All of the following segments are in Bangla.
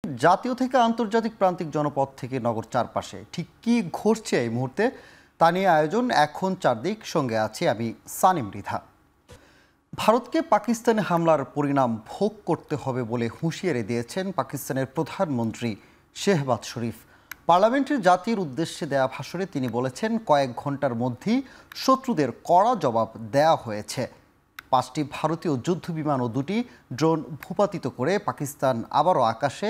জাতীয় থেকে আন্তর্জাতিক প্রান্তিক জনপদ থেকে নগর চারপাশে ঠিক কী ঘটছে এই মুহূর্তে তা নিয়ে আয়োজন এখন চারদিক। সঙ্গে আছে আমি সানি মৃধা। ভারতকে পাকিস্তানে হামলার পরিণাম ভোগ করতে হবে বলে হুঁশিয়ারি দিয়েছেন পাকিস্তানের প্রধানমন্ত্রী শেহবাজ শরীফ। পার্লামেন্টের জাতির উদ্দেশ্যে দেয়া ভাষণে তিনি বলেছেন, কয়েক ঘন্টার মধ্যেই শত্রুদের কড়া জবাব দেয়া হয়েছে। 5টি ভারতীয় যুদ্ধবিমান ও 2টি ড্রোন ভূপাতিত করে পাকিস্তান আবারও আকাশে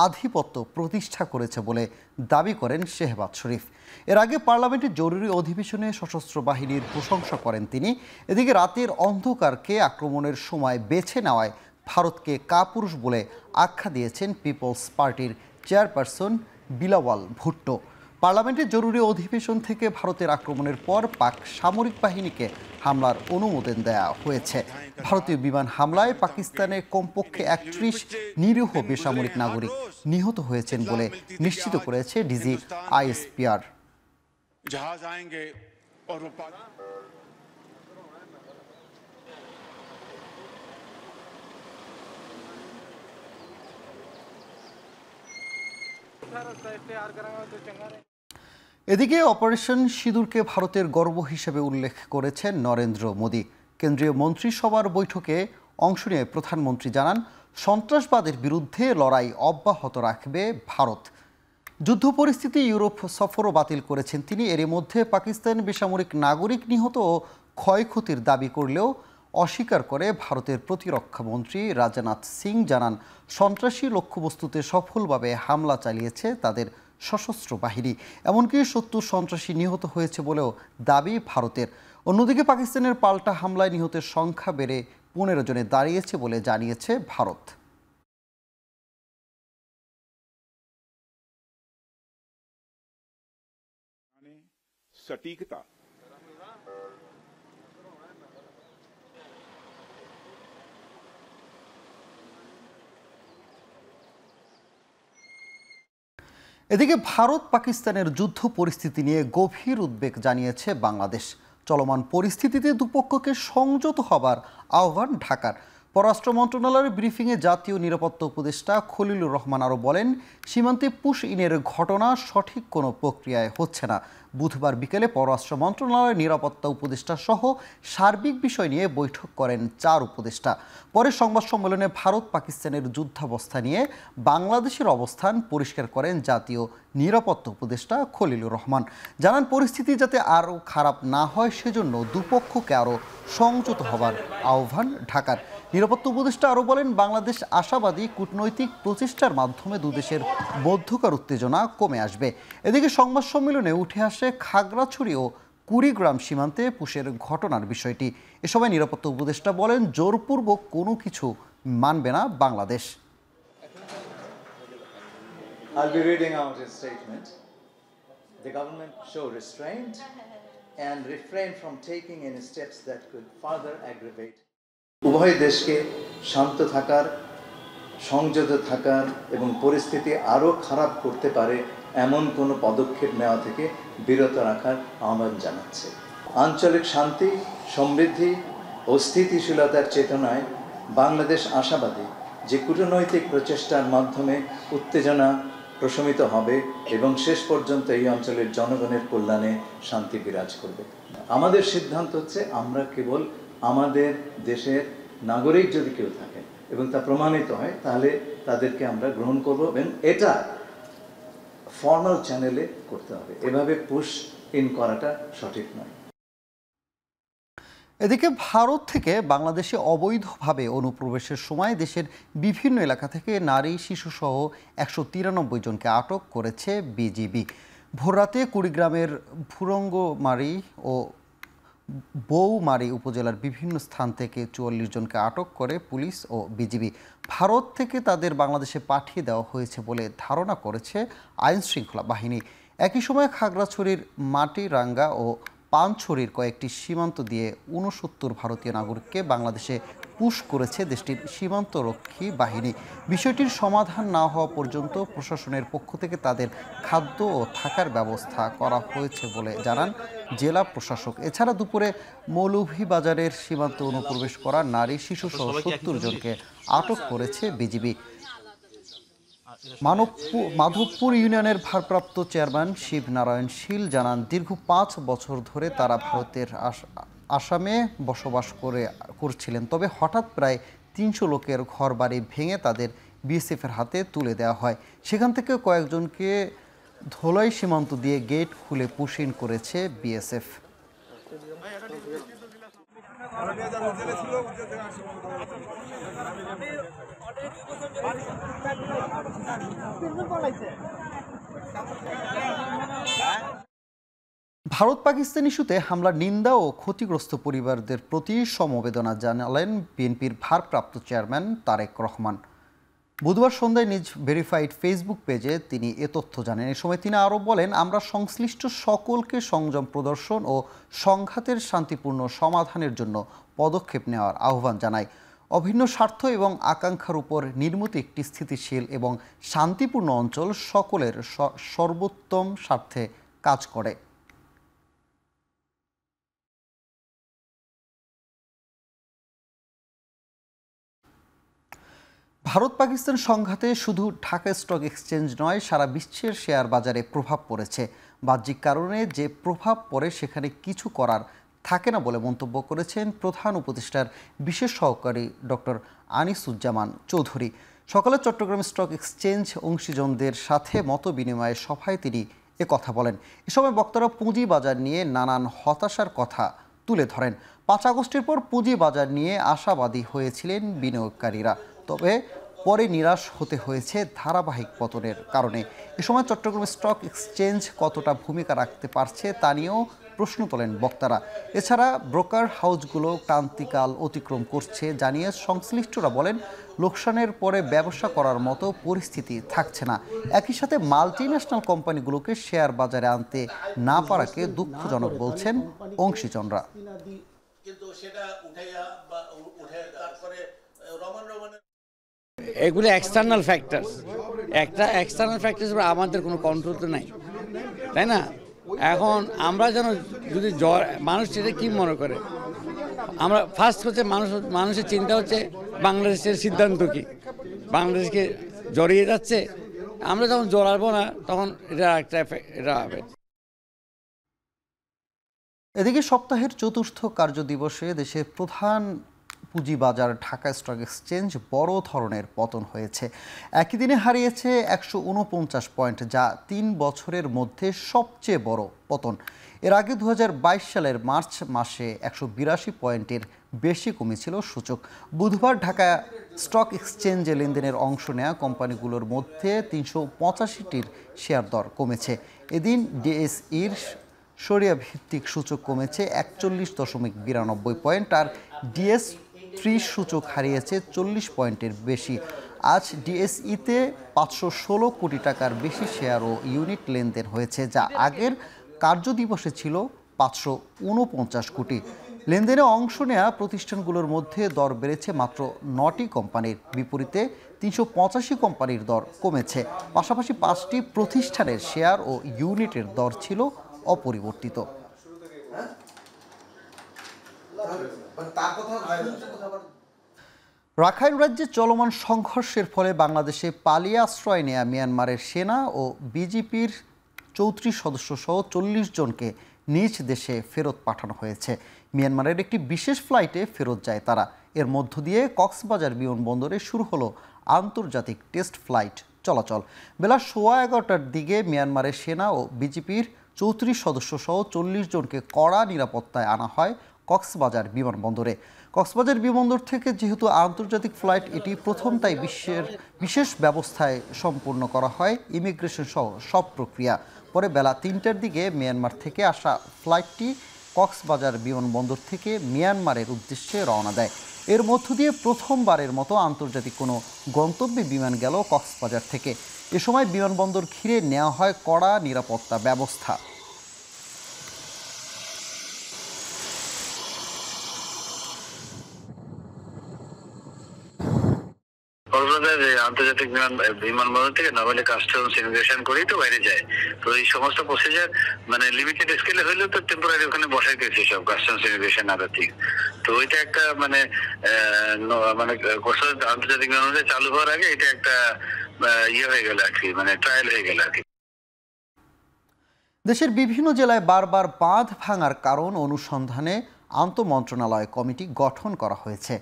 আধিপত্য প্রতিষ্ঠা করেছে বলে দাবি করেন শেহবাজ শরীফ। এর আগে পার্লামেন্টের জরুরি অধিবেশনে সশস্ত্র বাহিনীর প্রশংসা করেন তিনি। এদিকে রাতের অন্ধকারকে আক্রমণের সময় বেছে নেওয়ায় ভারতকে কাপুরুষ বলে আখ্যা দিয়েছেন পিপলস পার্টির চেয়ারপারসন বিলাওয়াল ভুট্টো। পার্লামেন্টের জরুরি অধিবেশন থেকে ভারতের আক্রমণের পর পাক সামরিক বাহিনীকে হামলার অনুমোদন দেওয়া হয়েছে। ভারতীয় বিমান হামলায় পাকিস্তানে কমপক্ষে 31 নিরীহ বেসামরিক নাগরিক নিহত হয়েছেন বলে নিশ্চিত করেছে ডিজি আইএসপিআর। এদিকে অপারেশন সিঁদুরকে ভারতের গর্ব হিসেবে উল্লেখ করেছেন নরেন্দ্র মোদী। কেন্দ্রীয় মন্ত্রিসভার বৈঠকে অংশ নিয়ে প্রধানমন্ত্রী জানান, সন্ত্রাসবাদের বিরুদ্ধে লড়াই অব্যাহত রাখবে ভারত। যুদ্ধ পরিস্থিতি ইউরোপ সফরও বাতিল করেছেন তিনি। এরই মধ্যে পাকিস্তান বেসামরিক নাগরিক নিহত ও ক্ষয়ক্ষতির দাবি করলেও অস্বীকার করে ভারতের প্রতিরক্ষা মন্ত্রী রাজনাথ সিং। জানান, সন্ত্রাসী লক্ষ্যবস্তুতে সফলভাবে হামলা চালিয়েছে তাদের সশস্ত্র বাহিনী। এমনকি 70 সন্ত্রাসী নিহত হয়েছে বলেও দাবি ভারতের। অন্যদিকে পাকিস্তানের পাল্টা হামলায় নিহতের সংখ্যা বেড়ে 15 জনে দাঁড়িয়েছে বলে জানিয়েছে ভারত। सटीकता এদিকে ভারত পাকিস্তানের যুদ্ধ পরিস্থিতি নিয়ে গভীর উদ্বেগ জানিয়েছে বাংলাদেশ। চলমান পরিস্থিতিতে দুপক্ষকে সংযত হবার আহ্বান ঢাকার। পররাষ্ট্র মন্ত্রণালয়ের ব্রিফিংয়ে জাতীয় নিরাপত্তা উপদেষ্টা খলিলুর রহমান আরও বলেন, সীমান্তে পুশ ইনের ঘটনা সঠিক কোনো প্রক্রিয়ায় হচ্ছে না। বুধবার বিকেলে পররাষ্ট্র মন্ত্রণালয়ের নিরাপত্তা উপদেষ্টা সহ সার্বিক বিষয় নিয়ে বৈঠক করেন 4 উপদেষ্টা। পরে সংবাদ সম্মেলনে ভারত পাকিস্তানের যুদ্ধাবস্থা নিয়ে বাংলাদেশের অবস্থান পরিষ্কার করেন জাতীয় নিরাপত্তা উপদেষ্টা খলিলুর রহমান। জানান, পরিস্থিতি যাতে আরও খারাপ না হয় সেজন্য দুপক্ষকে আরও সংযত হবার আহ্বান ঢাকার। নিরাপত্তা উপদেষ্টা আরও বলেন, বাংলাদেশ আশাবাদী কূটনৈতিক প্রচেষ্টার মাধ্যমে দুদেশের মধ্যকার উত্তেজনা কমে আসবে। এদিকে সংবাদ সম্মেলনে উঠে আসে খাগড়াছড়ি ও কুড়িগ্রাম সীমান্তে পুশের ঘটনার বিষয়টি। এ সময় নিরাপত্তা উপদেষ্টা বলেন, জোরপূর্বক কোনো কিছু মানবে না Bangladesh. I'll be reading out his statement. The government show restraint and refrain from taking any steps that could further aggravate. উভয় দেশকে শান্ত থাকার, সংযত থাকার এবং পরিস্থিতি আরও খারাপ করতে পারে এমন কোনো পদক্ষেপ নেওয়া থেকে বিরত রাখার আহ্বান জানাচ্ছে। আঞ্চলিক শান্তি, সমৃদ্ধি ও স্থিতিশীলতার চেতনায় বাংলাদেশ আশাবাদী যে কূটনৈতিক প্রচেষ্টার মাধ্যমে উত্তেজনা প্রশমিত হবে এবং শেষ পর্যন্ত এই অঞ্চলের জনগণের কল্যাণে শান্তি বিরাজ করবে। আমাদের সিদ্ধান্ত হচ্ছে, আমরা কেবল আমাদের দেশের নাগরিক যদি কেউ থাকে এবং তা প্রমাণিত হয় তাহলে তাদেরকে আমরা গ্রহণ করব এবং এটা ফর্মাল চ্যানেলে করতে হবে। এভাবে পুশ ইন করাটা সঠিক নয়। এদিকে ভারত থেকে বাংলাদেশে অবৈধভাবে অনুপ্রবেশের সময় দেশের বিভিন্ন এলাকা থেকে নারী, শিশুসহ 193 জনকে আটক করেছে বিজিবি। ভোররাতে কুড়িগ্রামের ভুরঙ্গমারি ও বৌমারি উপজেলার বিভিন্ন স্থান থেকে 44 জনকে আটক করে পুলিশ ও বিজিবি। ভারত থেকে তাদের বাংলাদেশে পাঠিয়ে দেওয়া হয়েছে বলে ধারণা করেছে আইনশৃঙ্খলা বাহিনী। একই সময় খাগড়াছড়ির মাটিরাঙ্গা ও পানছড়ির কয়েকটি সীমান্ত দিয়ে 69 ভারতীয় নাগরিককে বাংলাদেশে পুশ করেছে দেশটির সীমান্তরক্ষী বাহিনী। বিষয়টির সমাধান না হওয়া পর্যন্ত প্রশাসনের পক্ষ থেকে তাদের খাদ্য ও থাকার ব্যবস্থা করা হয়েছে বলে জানান জেলা প্রশাসক। এছাড়া দুপুরে মৌলভীবাজারের সীমান্তে অনুপ্রবেশ করা নারী, শিশুসহ 70 জনকে আটক করেছে বিজিবি। মাধবপুর ইউনিয়নের ভারপ্রাপ্ত চেয়ারম্যান শিবনারায়ণ শীল জানান, দীর্ঘ 5 বছর ধরে তারা ভারতের আসামে বসবাস করছিলেন। তবে হঠাৎ প্রায় 300 লোকের ঘরবাড়ি ভেঙে তাদের বিএসএফের হাতে তুলে দেওয়া হয়। সেখান থেকে কয়েকজনকে ধোলাই সীমান্ত দিয়ে গেট খুলে পুশ ইন করেছে বিএসএফ। ভারত পাকিস্তান ইস্যুতে হামলার নিন্দা ও ক্ষতিগ্রস্ত পরিবারদের প্রতি সমবেদনা জানালেন বিএনপির ভারপ্রাপ্ত চেয়ারম্যান তারেক রহমান। বুধবার সন্ধ্যায় নিজ ভেরিফাইড ফেসবুক পেজে তিনি এ তথ্য জানান। এ সময় তিনি আরও বলেন, আমরা সংশ্লিষ্ট সকলকে সংযম প্রদর্শন ও সংঘাতের শান্তিপূর্ণ সমাধানের জন্য পদক্ষেপ নেওয়ার আহ্বান জানাই। অভিন্ন স্বার্থ এবং আকাঙ্ক্ষার উপর নির্মিত একটি স্থিতিশীল এবং শান্তিপূর্ণ অঞ্চল সকলের সর্বোত্তম স্বার্থে কাজ করে। ভারত পাকিস্তান সংঘাতে শুধু ঢাকা স্টক এক্সচেঞ্জ নয়, সারা বিশ্বের শেয়ার বাজারে প্রভাব পড়েছে। বাহ্যিক কারণে যে প্রভাব পড়ে সেখানে কিছু করার থাকে না বলে মন্তব্য করেছেন প্রধান উপদেষ্টার বিশেষ সহকারী ডক্টর আনিসুজ্জামান চৌধুরী। সকালে চট্টগ্রাম স্টক এক্সচেঞ্জ অংশীজনদের সাথে মত বিনিময় সভায় তিনি কথা বলেন। এ সময় বক্তারা পুঁজি বাজার নিয়ে নানান হতাশার কথা তুলে ধরেন। 5 আগস্টের পর পুঁজি বাজার নিয়ে আশাবাদী হয়েছিলেন বিনিয়োগকারীরা, তবে পরে নিরাশ হতে হয়েছে ধারাবাহিক পতনের কারণে। এ সময় চট্টগ্রাম স্টক এক্সচেঞ্জ কতটা ভূমিকা রাখতে পারছে তা নিয়েও প্রশ্ন তোলেন বক্তারা। এছাড়া ব্রোকার হাউসগুলো ক্রান্তিকাল অতিক্রম করছে জানিয়ে সংশ্লিষ্টরা বলেন, লোকসানের পরে ব্যবসা করার মতো পরিস্থিতি থাকছে না। একই সাথে মাল্টিন্যাশনাল কোম্পানিগুলোকে শেয়ার বাজারে আনতে না পারাকে দুঃখজনক বলছেন অংশীজনরা। এগুলো এক্সটার্নাল ফ্যাক্টরস, এক্সটার্নাল ফ্যাক্টরস আমাদের কোনো কন্ট্রোল তো নাই, তাই না? এখন আমরা যেন যদি মানুষ সেটা কী মনে করে, আমরা ফার্স্ট হচ্ছে মানুষের চিন্তা হচ্ছে বাংলাদেশের সিদ্ধান্ত কী, বাংলাদেশকে জড়িয়ে যাচ্ছে। আমরা যখন জড়াবো না তখন এটা হবে। এদিকে সপ্তাহের চতুর্থ কার্যদিবসে দেশের প্রধান পুঁজিবাজার ঢাকা স্টক এক্সচেঞ্জ বড় ধরনের পতন হয়েছে। একই দিনে হারিয়েছে 149 পয়েন্ট, যা 3 বছরের মধ্যে সবচেয়ে বড় পতন। এর আগে 2022 সালের মার্চ মাসে 182 পয়েন্টের বেশি কমেছিল সূচক। বুধবার ঢাকা স্টক এক্সচেঞ্জে লেনদেনের অংশ নেওয়া কোম্পানিগুলোর মধ্যে 385টির শেয়ার দর কমেছে। এদিন ডিএসইর সরিয়া ভিত্তিক সূচক কমেছে 41.92 পয়েন্ট, আর ডিএস30 সূচক হারিয়েছে 40 পয়েন্টের বেশি। আজ ডিএসইতে 516 কোটি টাকার বেশি শেয়ার ও ইউনিট লেনদেন হয়েছে, যা আগের কার্যদিবসে ছিল 549 কোটি। লেনদেনে অংশ নেওয়া প্রতিষ্ঠানগুলোর মধ্যে দর বেড়েছে মাত্র 9টি কোম্পানির, বিপরীতে 385 কোম্পানির দর কমেছে। পাশাপাশি 5টি প্রতিষ্ঠানের শেয়ার ও ইউনিটের দর ছিল অপরিবর্তিত। রাখাইন রাজ্যে চলমান সংঘর্ষের ফলে বাংলাদেশে পালিয়ে আশ্রয় নেয়া মিয়ানমারের সেনা ও বিজিপির 34 সদস্য সহ 40 জনকে নিজ দেশে ফেরত পাঠানো হয়েছে। মিয়ানমারের একটি বিশেষ ফ্লাইটে ফেরত যায় তারা। এর মধ্য দিয়ে কক্সবাজার বিমানবন্দরে শুরু হলো আন্তর্জাতিক টেস্ট ফ্লাইট চলাচল। বেলা 11:15টার দিকে মিয়ানমারের সেনা ও বিজিপির 34 সদস্য সহ 40 জনকে কড়া নিরাপত্তায় আনা হয় কক্সবাজার বিমানবন্দরে। কক্সবাজার বিমানবন্দর থেকে যেহেতু আন্তর্জাতিক ফ্লাইট এটি প্রথম, তাই বিশ্বের বিশেষ ব্যবস্থায় সম্পূর্ণ করা হয় ইমিগ্রেশন সহ সব প্রক্রিয়া। পরে বেলা 3টার দিকে মিয়ানমার থেকে আসা ফ্লাইটটি কক্সবাজার বিমানবন্দর থেকে মিয়ানমারের উদ্দেশ্যে রওনা দেয়। এর মধ্য দিয়ে প্রথমবারের মতো আন্তর্জাতিক কোনো গন্তব্যে বিমান গেল কক্সবাজার থেকে। এ সময় বিমানবন্দর ঘিরে নেওয়া হয় কড়া নিরাপত্তা ব্যবস্থা। কক্সবাজার আন্তর্জাতিক বিমানবন্দর থেকে নভেলি কাস্টমস ইমিগ্রেশন করেই তো বাইরে যায়। তো এই সমস্ত প্রসিজার মানে লিমিটেড স্কেলে হলেও তো টেম্পোরারি ওখানে বসাই দিয়েছে সব কাস্টমস ইমিগ্রেশন আদার্থিক। তো ওইটা একটা মানে কক্সবাজার আন্তর্জাতিক বিমানবন্দরে চালু হওয়ার আগে এটা একটা ইয়ে হয়ে গেল আর কি, মানে ট্রায়াল হয়ে গেল আর কি। দেশের বিভিন্ন জেলায় বারবার বাঁধ ভাঙার কারণ অনুসন্ধানে আন্তঃমন্ত্রণালয় কমিটি গঠন করা হয়েছে।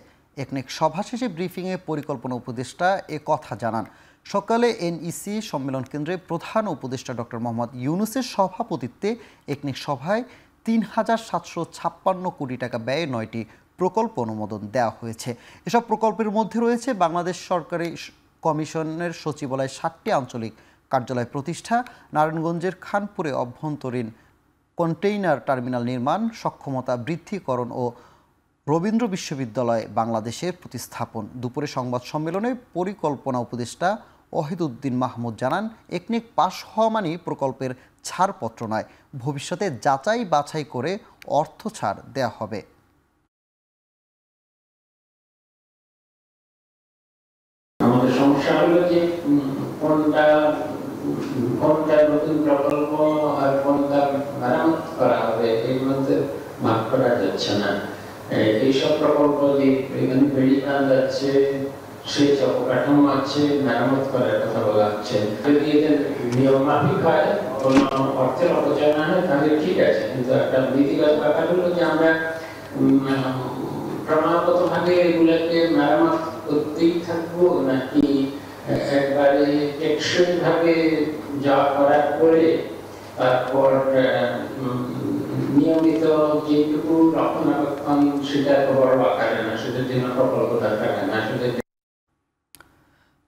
একনেক সভা শেষে ব্রিফিংয়ে পরিকল্পনা উপদেষ্টা এ কথা জানান। সকালে এনইসি সম্মেলন কেন্দ্রে প্রধান উপদেষ্টা ডক্টর মোহাম্মদ ইউনূসের সভাপতিত্বে একনেক সভায় ৩,৭৫৬ কোটি টাকা ব্যয়ে ৯টি প্রকল্প অনুমোদন দেওয়া হয়েছে। এসব প্রকল্পের মধ্যে রয়েছে বাংলাদেশ সরকারি কমিশনের সচিবালয় ৭টি আঞ্চলিক কার্যালয় প্রতিষ্ঠা, নারায়ণগঞ্জের খানপুরে অভ্যন্তরীণ কন্টেইনার টার্মিনাল নির্মাণ, সক্ষমতা বৃদ্ধিকরণ ও রবীন্দ্র বিশ্ববিদ্যালয় বাংলাদেশের প্রতিস্থাপন। দুপুরে সংবাদ সম্মেলনে পরিকল্পনা উপদেষ্টা ওয়াহিদুদ্দিন মাহমুদ জানান, একনেক পাশ হওয়া মানেই প্রকল্পের ছাড়পত্র নয়, ভবিষ্যতে যাচাই বাছাই করে অর্থ ছাড় দেয়া হবে। আমাদের সমস্যা হলো যে কোনটা নতুন প্রকল্প আর কোনটা মেরামত করা হবে এর মধ্যে ভাগ করা যাচ্ছে না। এইসব প্রকল্প যে এখানে বেড়ি বাঁধ আছে, সেই অবকাঠামো আছে, মেরামত করার কথা বলা হচ্ছে। যদি এদের নিয়ম মাফিক হয়, কোনো অর্থের অপচয় না হয়, তাহলে ঠিক আছে। কিন্তু একটা নীতিগত ব্যাপার হলো যে আমরা ক্রমাগতভাবে এগুলোকে মেরামত করতেই থাকবো, নাকি একবারে টেকসই ভাবে যা করার পরে তারপর নিয়মিত যেটুকু রক্ষণাবেক্ষণ সেটা তো বড় আকারে না, সেটার জন্য প্রকল্প দরকার না।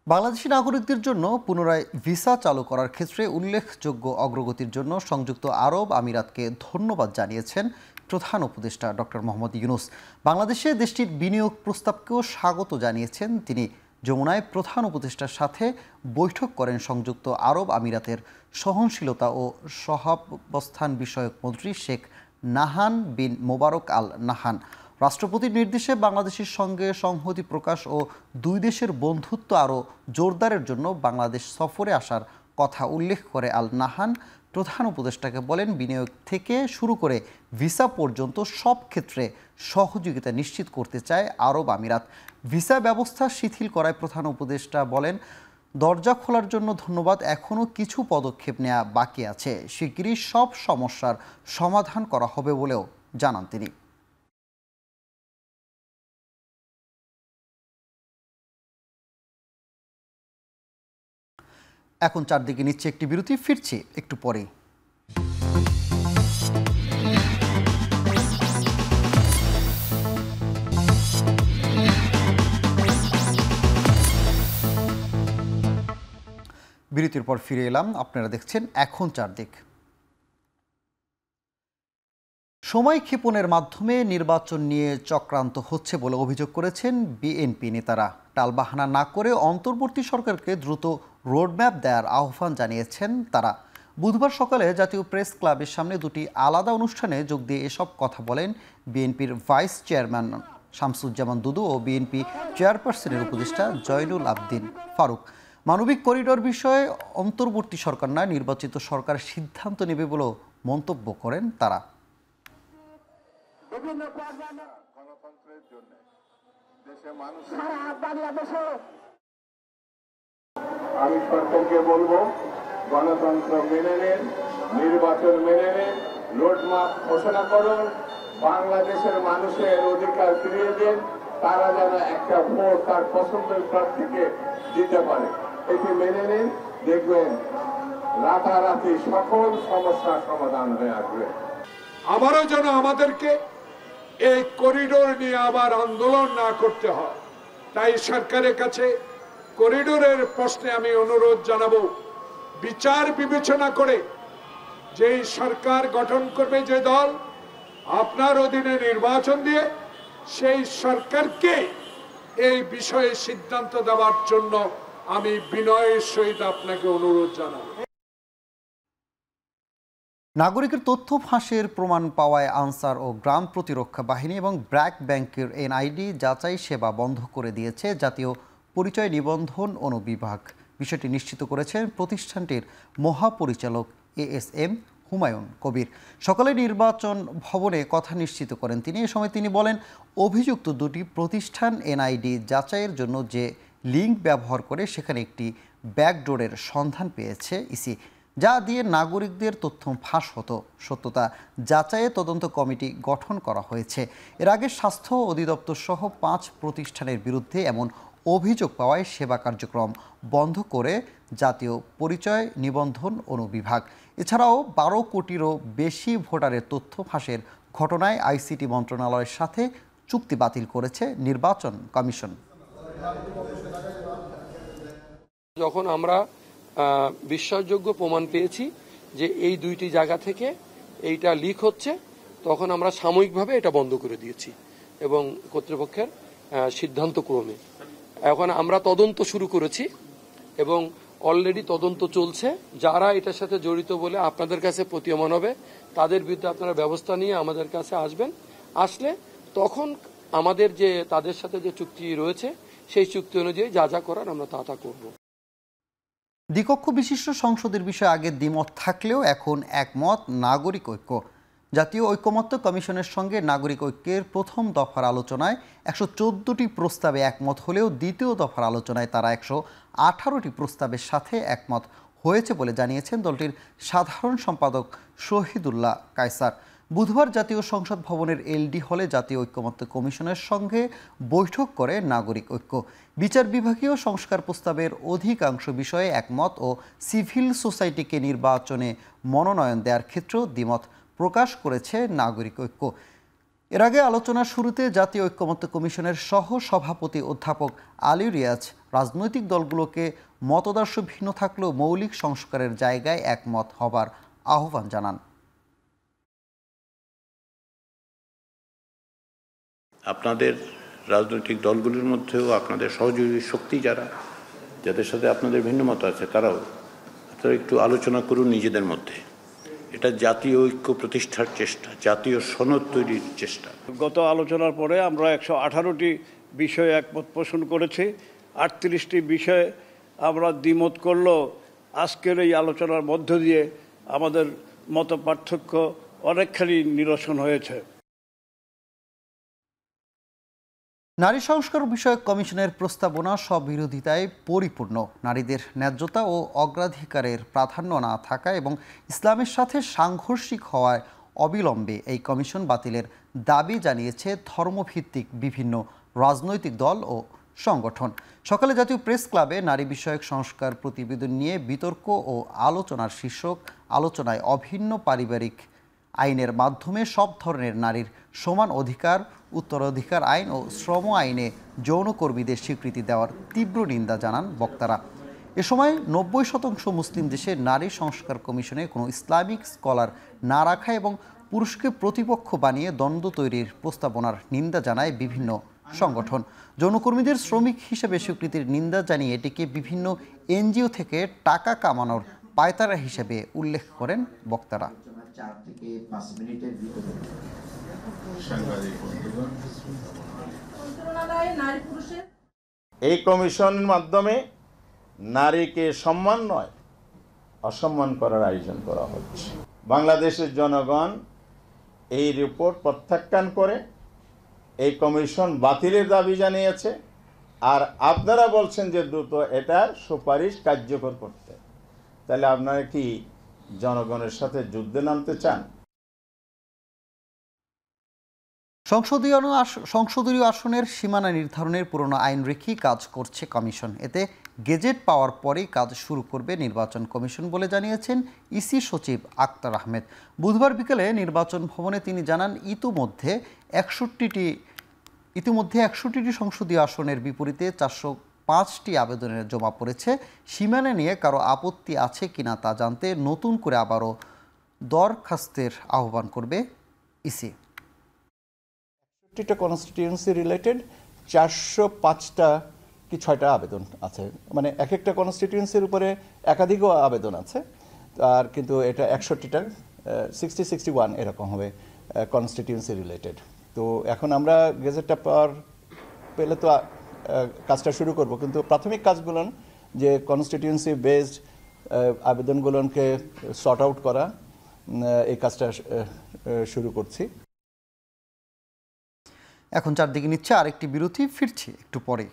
বাংলাদেশি নাগরিকদের জন্য পুনরায় ভিসা চালু করার ক্ষেত্রে উল্লেখযোগ্য অগ্রগতির জন্য সংযুক্ত আরব আমিরাতকে ধন্যবাদ জানিয়েছেন প্রধান উপদেষ্টা ডক্টর মোহাম্মদ ইউনূস। বাংলাদেশে দেশটির বিনিয়োগ প্রস্তাবকেও স্বাগত জানিয়েছেন তিনি। যমুনায় প্রধান উপদেষ্টার সাথে বৈঠক করেন সংযুক্ত আরব আমিরাতের সহনশীলতা ও সহাবস্থান বিষয়ক মন্ত্রী শেখ নাহান বিন মোবারক আল নাহান। রাষ্ট্রপতির নির্দেশে বাংলাদেশের সঙ্গে সংহতি প্রকাশ ও দুই দেশের বন্ধুত্ব আরও জোরদারের জন্য বাংলাদেশ সফরে আসার কথা উল্লেখ করে আল নাহান প্রধান উপদেষ্টাকে বলেন, বিনিয়োগ থেকে শুরু করে ভিসা পর্যন্ত সব ক্ষেত্রে সহযোগিতা নিশ্চিত করতে চায় আরব আমিরাত। ভিসা ব্যবস্থা শিথিল করায় প্রধান উপদেষ্টা বলেন, দরজা খোলার জন্য ধন্যবাদ, এখনও কিছু পদক্ষেপ নেওয়া বাকি আছে, শিগগিরই সব সমস্যার সমাধান করা হবে বলেও জানান তিনি। এখন চারদিকে নিচ্ছে একটি বিরতি, ফিরছি একটু পরেই। বিরতির পর ফিরে এলাম, আপনারা দেখছেন এখন চারদিক। সময় ক্ষেপণের মাধ্যমে নির্বাচন নিয়ে চক্রান্ত হচ্ছে বলে অভিযোগ করেছেন বিএনপি নেতারা। টালবাহানা না করে অন্তর্বর্তী সরকারকে দ্রুত রোডম্যাপ দেওয়ার আহ্বান জানিয়েছেন তারা। বুধবার সকালে জাতীয় প্রেস ক্লাবের সামনে দুটি আলাদা অনুষ্ঠানে যোগ দিয়ে এসব কথা বলেন বিএনপির ভাইস চেয়ারম্যান শামসুজ্জামান দুদু ও বিএনপি চেয়ারপারসনের উপদেষ্টা জয়নুল আবদিন ফারুক। মানবিক করিডোর বিষয়ে অন্তর্বর্তী সরকার নয়, নির্বাচিত সরকার সিদ্ধান্ত নেবে বলেও মন্তব্য করেন তারা। গণতন্ত্রের জন্য দেশে মানুষ, আমি সরকারকে বলবো, গণতন্ত্র মেনে নেন, নির্বাচন মেনে নেন, রোডম্যাপ ঘোষণা করুন, বাংলাদেশের মানুষের অধিকার ফিরিয়ে দেন, তারা যেন একটা ভোট তার পছন্দের প্রার্থীকে দিতে পারে। এটি মেনে নিন, দেখবেন রাতারাতি সকল সমস্যার সমাধান হয়ে আসবে। আবারও যেন আমাদেরকে এই করিডোর নিয়ে আবার আন্দোলন না করতে হয়, তাই সরকারের কাছে করিডোরের প্রশ্নে আমি অনুরোধ জানাবো, বিচার বিবেচনা করে যেই সরকার গঠন করবে যে দল, আপনার অধীনে নির্বাচন দিয়ে সেই সরকারকে এই বিষয়ে সিদ্ধান্ত দেওয়ার জন্য আমি বিনয়ের সহিত আপনাকে অনুরোধ জানাবো। নাগরিকের তথ্য ফাঁসের প্রমাণ পাওয়ায় আনসার ও গ্রাম প্রতিরক্ষা বাহিনী এবং ব্র্যাক ব্যাংকের এনআইডি যাচাই সেবা বন্ধ করে দিয়েছে জাতীয় পরিচয় নিবন্ধন অনুবিভাগ। বিষয়টি নিশ্চিত করেছেন প্রতিষ্ঠানটির মহাপরিচালক এএসএম হুমায়ুন কবির। সকালে নির্বাচন ভবনে কথা নিশ্চিত করেন তিনি। এ সময় তিনি বলেন, অভিযুক্ত দুটি প্রতিষ্ঠান এনআইডি যাচাইয়ের জন্য যে লিঙ্ক ব্যবহার করে সেখানে একটি ব্যাকডোরের সন্ধান পেয়েছে ইসি, যা দিয়ে নাগরিকদের তথ্য ফাঁস হতো। সত্যতা যাচাইয়ে তদন্ত কমিটি গঠন করা হয়েছে। এর আগে স্বাস্থ্য অধিদপ্তর সহ 5 প্রতিষ্ঠানের বিরুদ্ধে এমন অভিযোগ পাওয়ায় সেবা কার্যক্রম বন্ধ করে জাতীয় পরিচয় নিবন্ধন অনুবিভাগ। এছাড়াও 12 কোটিরও বেশি ভোটারের তথ্য ফাঁসের ঘটনায় আইসিটি মন্ত্রণালয়ের সাথে চুক্তি বাতিল করেছে নির্বাচন কমিশন। যখন আমরা বিশ্বাসযোগ্য প্রমাণ পেয়েছি যে এই 2টি জায়গা থেকে এইটা লিক হচ্ছে, তখন আমরা সাময়িকভাবে এটা বন্ধ করে দিয়েছি এবং কর্তৃপক্ষের সিদ্ধান্ত ক্রমে এখন আমরা তদন্ত শুরু করেছি এবং অলরেডি তদন্ত চলছে। যারা এটার সাথে জড়িত বলে আপনাদের কাছে প্রতীয়মান হবে, তাদের বিরুদ্ধে আপনারা ব্যবস্থা নিয়ে আমাদের কাছে আসবেন। আসলে তখন আমাদের যে তাদের সাথে যে চুক্তি রয়েছে সেই চুক্তি অনুযায়ী যা যা করার আমরা তা করব। দ্বিকক্ষ বিশিষ্ট সংসদের বিষয়ে আগে দ্বিমত থাকলেও এখন একমত নাগরিক ঐক্য। জাতীয় ঐকমত্য কমিশনের সঙ্গে নাগরিক ঐক্যের প্রথম দফার আলোচনায় 114টি প্রস্তাবে একমত হলেও দ্বিতীয় দফার আলোচনায় তারা 118টি প্রস্তাবের সাথে একমত হয়েছে বলে জানিয়েছেন দলটির সাধারণ সম্পাদক শহীদুল্লাহ কায়সার। বুধবার জাতীয় সংসদ ভবনের এলডি হলে জাতীয় ঐকমত্য কমিশনের সঙ্গে বৈঠক করে নাগরিক ঐক্য। বিচার বিভাগীয় সংস্কার প্রস্তাবের অধিকাংশ বিষয়ে একমত ও সিভিল সোসাইটিকে নির্বাচনে মনোনয়ন দেওয়ার ক্ষেত্রেও দ্বিমত প্রকাশ করেছে নাগরিক ঐক্য। এর আগে আলোচনার শুরুতে জাতীয় ঐকমত্য কমিশনের সহ সভাপতি অধ্যাপক আলী রিয়াজ রাজনৈতিক দলগুলোকে মতাদর্শ ভিন্ন থাকলেও মৌলিক সংস্কারের জায়গায় একমত হবার আহ্বান জানান। আপনাদের রাজনৈতিক দলগুলির মধ্যেও আপনাদের সহযোগী শক্তি যাদের সাথে আপনাদের ভিন্ন মত আছে, তারাও আপনারা একটু আলোচনা করুন নিজেদের মধ্যে। এটা জাতীয় ঐক্য প্রতিষ্ঠার চেষ্টা, জাতীয় সনদ তৈরির চেষ্টা। গত আলোচনার পরে আমরা 118টি বিষয়ে একমত পোষণ করেছি। 38টি বিষয়ে আমরা দ্বিমত করলেও আজকের এই আলোচনার মধ্য দিয়ে আমাদের মত পার্থক্য অনেকখানি নিরসন হয়েছে। নারী সংস্কার বিষয়ক কমিশনের প্রস্তাবনা স্ববিরোধিতায় পরিপূর্ণ। নারীদের ন্যায্যতা ও অগ্রাধিকারের প্রাধান্য না থাকা এবং ইসলামের সাথে সাংঘর্ষিক হওয়ায় অবিলম্বে এই কমিশন বাতিলের দাবি জানিয়েছে ধর্মভিত্তিক বিভিন্ন রাজনৈতিক দল ও সংগঠন। সকালে জাতীয় প্রেস ক্লাবে নারী বিষয়ক সংস্কার প্রতিবেদন নিয়ে বিতর্ক ও আলোচনার শীর্ষক আলোচনায় অভিন্ন পারিবারিক আইনের মাধ্যমে সব ধরনের নারীর সমান অধিকার, উত্তরাধিকার আইন ও শ্রম আইনে যৌনকর্মীদের স্বীকৃতি দেওয়ার তীব্র নিন্দা জানান বক্তারা। এ সময় 90% মুসলিম দেশে নারী সংস্কার কমিশনে কোনো ইসলামিক স্কলার না রাখা এবং পুরুষকে প্রতিপক্ষ বানিয়ে দ্বন্দ্ব তৈরির প্রস্তাবনার নিন্দা জানায় বিভিন্ন সংগঠন। যৌনকর্মীদের শ্রমিক হিসেবে স্বীকৃতির নিন্দা জানিয়ে এটিকে বিভিন্ন এনজিও থেকে টাকা কামানোর পায়তারা হিসেবে উল্লেখ করেন বক্তারা। এই কমিশনের মাধ্যমে নারীকে সম্মান নয় অসম্মান করার আয়োজন করা হচ্ছে। বাংলাদেশের জনগণ এই রিপোর্ট প্রত্যাখ্যান করে এই কমিশন বাতিলের দাবি জানিয়েছে। আর আপনারা বলছেন যে দ্রুত এটার সুপারিশ কার্যকর করতে। তাহলে আপনারা কি জনগণের সাথে যুদ্ধে নামতে চান? সংসদীয় আসনের সীমানা নির্ধারণের পুরনো আইন রেখেই কাজ করছে কমিশন। এতে গেজেট পাওয়ার পরেই কাজ শুরু করবে নির্বাচন কমিশন বলে জানিয়েছেন ইসি সচিব আক্তার আহমেদ। বুধবার বিকেলে নির্বাচন ভবনে তিনি জানান ইতিমধ্যে 61টি সংসদীয় আসনের বিপরীতে 405টি আবেদনের জমা পড়েছে। সীমানা নিয়ে কারো আপত্তি আছে কিনা তা জানতে নতুন করে আবারও দরখাস্তের আহ্বান করবে ইসি। 61টা কনস্টিটিউয়েন্সি রিলেটেড 405টা কি 6টা আবেদন আছে, মানে এক একটা কনস্টিটিউয়েন্সির উপরে একাধিক আবেদন আছে। আর কিন্তু এটা 61টা 61 এরকম হবে কনস্টিটিউয়েন্সি রিলেটেড। তো এখন আমরা গেজেটটা পেলে তো কাজটা শুরু করব, কিন্তু প্রাথমিক কাজগুলো যে কনস্টিটিউয়েন্সি বেসড আবেদনগুলোকে সর্ট আউট করা, এই কাজটা শুরু করছি। এখন চারদিকে নিচ্ছে আরেকটি বিরতি, ফিরছি একটু পরে।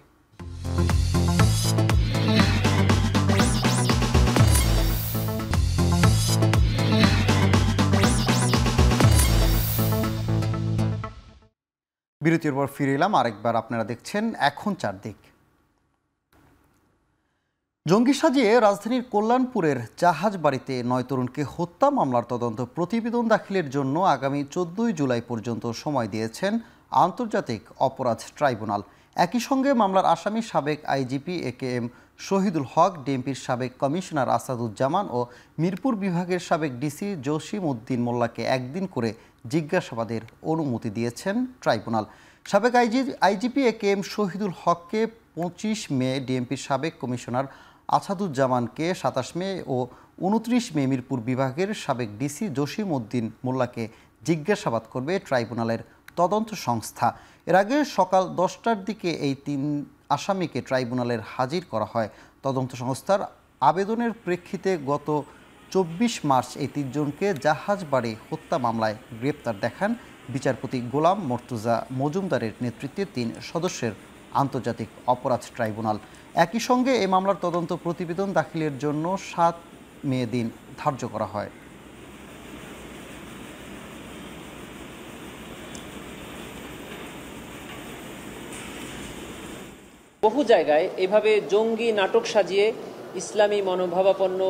বিরতির পর ফিরে এলাম। আরেকবার আপনারা দেখছেন এখন চারদিক। জঙ্গি সাজিয়ে রাজধানীর কল্যাণপুরের জাহাজ বাড়িতে 9 তরুণকে হত্যা মামলার তদন্ত প্রতিবেদন দাখিলের জন্য আগামী 14 জুলাই পর্যন্ত সময় দিয়েছেন আন্তর্জাতিক অপরাধ ট্রাইব্যুনাল। একই সঙ্গে মামলার আসামি সাবেক আইজিপি AKM শহীদুল হক, ডিএমপির সাবেক কমিশনার আসাদুজ্জামান ও মিরপুর বিভাগের সাবেক ডিসি জসিম উদ্দিন মোল্লাকে একদিন করে জিজ্ঞাসাবাদের অনুমতি দিয়েছেন ট্রাইব্যুনাল। সাবেক আইজিপি AKM শহীদুল হককে 25 মে, ডিএমপির সাবেক কমিশনার আসাদুজ্জামানকে 27 মে ও 29 মে মিরপুর বিভাগের সাবেক ডিসি জসিম উদ্দিন মোল্লাকে জিজ্ঞাসাবাদ করবে ট্রাইব্যুনালের তদন্ত সংস্থা। এর আগে সকাল 10টার দিকে এই 3 আসামিকে ট্রাইব্যুনালের হাজির করা হয়। তদন্ত সংস্থার আবেদনের প্রেক্ষিতে গত 24 মার্চ এই 3 জনকে জাহাজবাড়ি হত্যা মামলায় গ্রেপ্তার দেখান বিচারপতি গোলাম মর্তুজা মজুমদারের নেতৃত্বে 3 সদস্যের আন্তর্জাতিক অপরাধ ট্রাইব্যুনাল। একই সঙ্গে এই মামলার তদন্ত প্রতিবেদন দাখিলের জন্য 7 মে দিন ধার্য করা হয়। বহু জায়গায় এভাবে জঙ্গি নাটক সাজিয়ে ইসলামী মনোভাবাপন্ন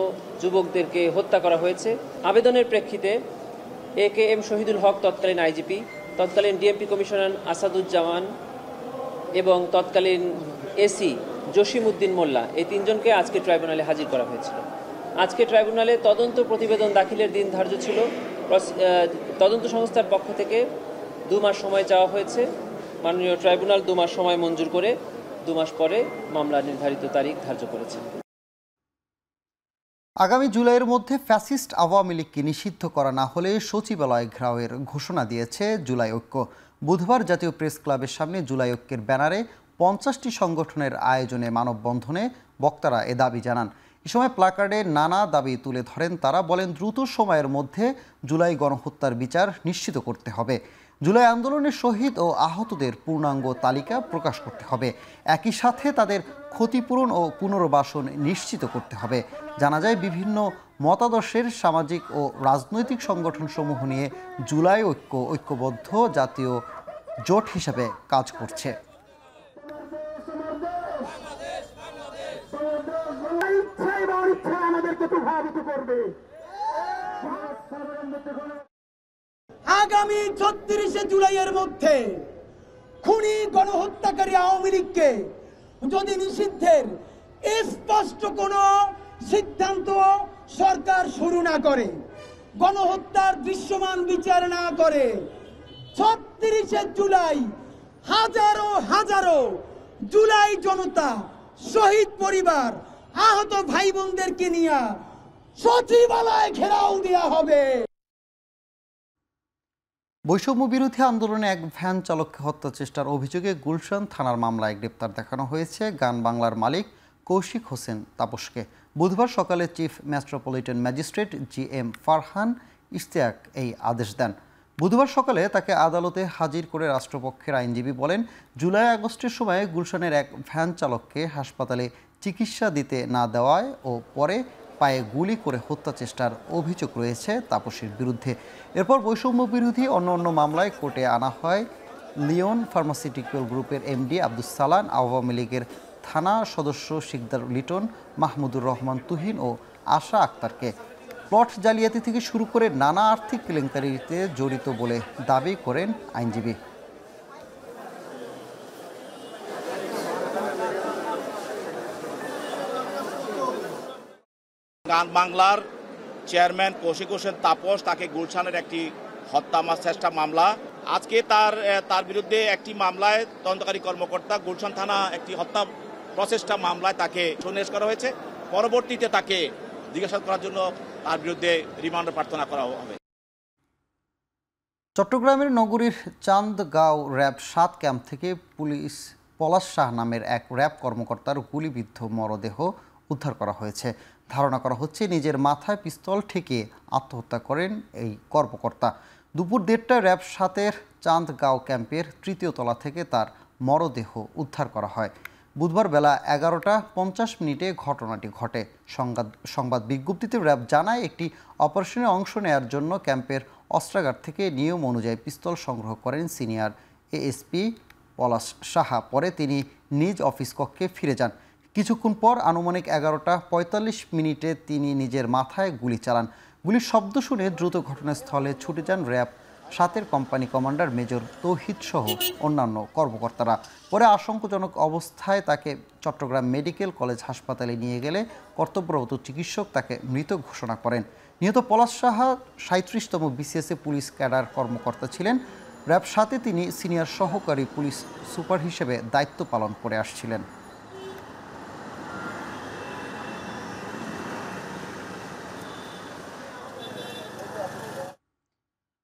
যুবকদেরকে হত্যা করা হয়েছে। আবেদনের প্রেক্ষিতে AKM শহীদুল হক তৎকালীন আইজিপি, তৎকালীন ডিএমপি কমিশনার আসাদুজ্জামান এবং তৎকালীন এসি জসিম উদ্দিন মোল্লা, এই 3 জনকে আজকে ট্রাইব্যুনালে হাজির করা হয়েছিল। আজকে ট্রাইব্যুনালে তদন্ত প্রতিবেদন দাখিলের দিন ধার্য ছিল। তদন্ত সংস্থার পক্ষ থেকে 2 মাস সময় চাওয়া হয়েছে। মাননীয় ট্রাইব্যুনাল 2 মাস সময় মঞ্জুর করে 2 মাস পরে মামলার নির্ধারিত তারিখ ধার্য করেছে। আগামী জুলাইয়ের মধ্যে ফ্যাসিস্ট আওয়ামী লীগকে নিষিদ্ধ করা না হলে সচিবালয় ঘেরাওয়ের ঘোষণা দিয়েছে জুলাই ঐক্য। বুধবার জাতীয় প্রেস ক্লাবের সামনে জুলাই ঐক্যের ব্যানারে 50টি সংগঠনের আয়োজনে মানববন্ধনে বক্তারা এ দাবি জানান। এ সময় প্লাকার্ডে নানা দাবি তুলে ধরেন তারা। বলেন, দ্রুত সময়ের মধ্যে জুলাই গণহত্যার বিচার নিশ্চিত করতে হবে। জুলাই আন্দোলনের শহীদ ও আহতদের পূর্ণাঙ্গ তালিকা প্রকাশ করতে হবে। একই সাথে তাদের ক্ষতিপূরণ ও পুনর্বাসন নিশ্চিত করতে হবে। জানা যায়, বিভিন্ন মতাদর্শের সামাজিক ও রাজনৈতিক সংগঠনসমূহ নিয়ে জুলাই ঐক্যবদ্ধ জাতীয় জোট হিসাবে কাজ করছে। আগামী 36 জুলাইয়ের মধ্যে খুনি গণহত্যাকারী আওয়ামী লীগকে যদি নিষিদ্ধের স্পষ্ট কোনো সিদ্ধান্ত সরকার শুরু না করে, গণহত্যার দৃশ্যমান বিচার না করে, 36 জুলাই হাজারো হাজারো জুলাই জনতা, শহীদ পরিবার, আহত ভাই বোনদেরকে নিয়ে সচিবালয় ঘেরাও দেওয়া হবে। বৈষম্য বিরোধী আন্দোলনে এক ভ্যান চালককে হত্যা চেষ্টার অভিযোগে গুলশান থানার মামলায় গ্রেপ্তার দেখানো হয়েছে গান বাংলার মালিক কৌশিক হোসেন তাপসকে। বুধবার সকালে chief metropolitan magistrate GM Farhan Ishtiaq এই আদেশ দেন। বুধবার সকালে তাকে আদালতে হাজির করে রাষ্ট্রপক্ষের আইনজীবী বলেন, জুলাই আগস্টের সময় গুলশানের এক ভ্যান চালককে হাসপাতালে চিকিৎসা দিতে না দেওয়ায় ও পরে পায়ে গুলি করে হত্যা চেষ্টার অভিযোগ রয়েছে তাপসের বিরুদ্ধে। এরপর বৈষম্য বিরোধী অন্য মামলায় কোর্টে আনা হয় লিওন ফার্মাসিউটিক্যাল গ্রুপের MD আব্দুস সালাম, আওয়ামী লীগের থানা সদস্য শিকদার লিটন, মাহমুদুর রহমান তুহিন ও আশা আক্তারকে। প্লট জালিয়াতি থেকে শুরু করে নানা আর্থিক কেলেঙ্কারিতে জড়িত বলে দাবি করেন আইনজীবী। গান বাংলার চেয়ারম্যান কৌশিক হোসেন তাপস, তাকে গুলশানের একটি হত্যা চেষ্টা মামলা, আজকে তার বিরুদ্ধে একটি মামলায় তদন্তকারী কর্মকর্তা গুলশান থানা একটি হত্যা প্রচেষ্টা মামলায় তাকে সন্নিবেশ করা হয়েছে। পরবর্তীতে তাকে জিজ্ঞাসাবাদ করার জন্য তার বিরুদ্ধে রিমান্ড প্রার্থনা করা হবে। চট্টগ্রামের নগরীর চান্দগাঁও র্যাব 7 ক্যাম্প থেকে পুলিশ পলাশ শাহ নামের এক র্যাব কর্মকর্তার গুলিবিদ্ধ মরদেহ উদ্ধার করা হয়েছে। ধারণা করা হচ্ছে নিজের মাথায় পিস্তল ঠেকিয়ে আত্মহত্যা করেন এই কর্মকর্তা। দুপুর 1:30টায় র্যাব 7-এর চান্দগাঁও ক্যাম্পের 3য় তলা থেকে তার মরদেহ উদ্ধার করা হয়। বুধবার বেলা 11:50 ঘটনাটি ঘটে। সংবাদ বিজ্ঞপ্তিতে র্যাব জানায়, একটি অপারেশনে অংশ নেয়ার জন্য ক্যাম্পের অস্ত্রাগার থেকে নিয়ম অনুযায়ী পিস্তল সংগ্রহ করেন সিনিয়র এএসপি পলাশ সাহা। পরে তিনি নিজ অফিস কক্ষে ফিরে যান। কিছুক্ষণ পর আনুমানিক 11টা 45 মিনিটে তিনি নিজের মাথায় গুলি চালান। গুলির শব্দ শুনে দ্রুত ঘটনাস্থলে ছুটে যান র্যাব 7-এর কোম্পানি কমান্ডার মেজর তৌহিদ সহ অন্যান্য কর্মকর্তারা। পরে আশঙ্কাজনক অবস্থায় তাকে চট্টগ্রাম মেডিকেল কলেজ হাসপাতালে নিয়ে গেলে কর্তব্যরত চিকিৎসক তাকে মৃত ঘোষণা করেন। নিহত পলাশ সাহা 37তম বিসিএসএ পুলিশ ক্যাডার কর্মকর্তা ছিলেন। র্যাব 7-এ তিনি সিনিয়র সহকারী পুলিশ সুপার হিসেবে দায়িত্ব পালন করে আসছিলেন।